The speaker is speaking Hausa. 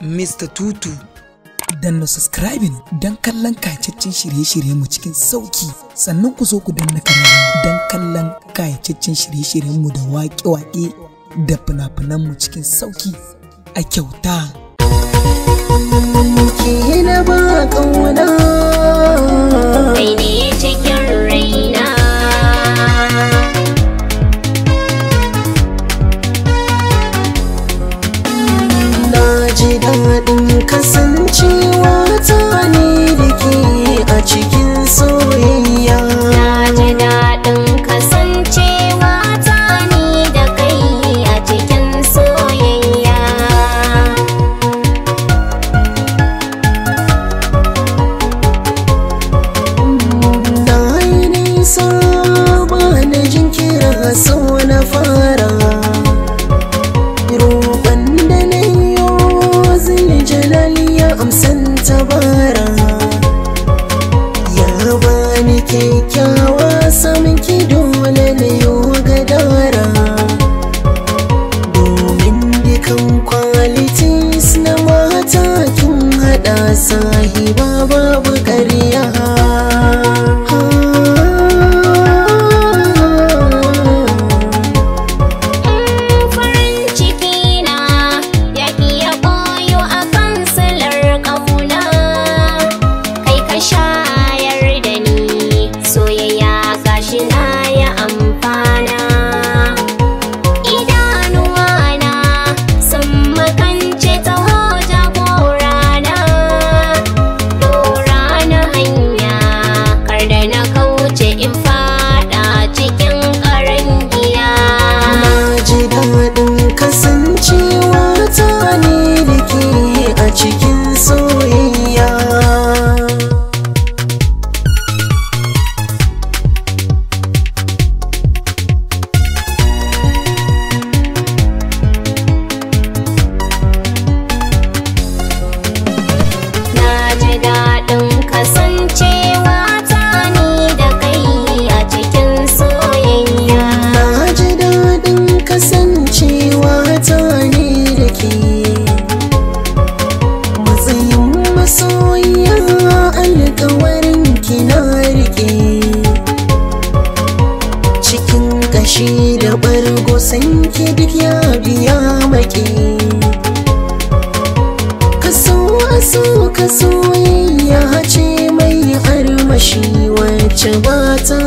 Mr. Tutu. Danna subscribing don kallon kayataccen shirye-shiryenmu cikin sauki, sannan ku zo ku danna kararrawa don kallon kayataccen shirye-shiryenmu da waƙe-waƙe da fina-finanmu cikin sauki a kyauta. Ke na ba ƙauna, kai ne cikin raina. na ji daɗin kasancewa ta ne da ke a cikin soyayya. Na ji daɗin kasancewa ta ni da kai a cikin soyayya. Na yi nisa ba na jinkira so na fara, roƙon da na yi ziljalali ya amsan tabara. Ya bani kyakkyawa samun ki dole na yi gadara, domin dukan qualities na mata kin haɗa sahiba babu ƙarya. Farin ciki na ya iya koyo a kan silar ƙauna. Kai ka shayar da ni soyayya, gashi na ya amfana. Idanuwa na sun makance taho jagorana. Dora na hanya kar da na kauce in fada cikin ƙarangiya. Na ji daɗin kasancewa ta ne da ke a cikin soyayya. Na ji daɗin kasancewa ta ni da kai a cikin soyayya. Na ji daɗin kasancewa ta ne da ke matsayin masoyiya, alƙawarin ki na riƙe. Cikin ƙashi da ɓargo sanki duk ya biya maƙe. Ka soyayya ce mai armashi wacce ba ta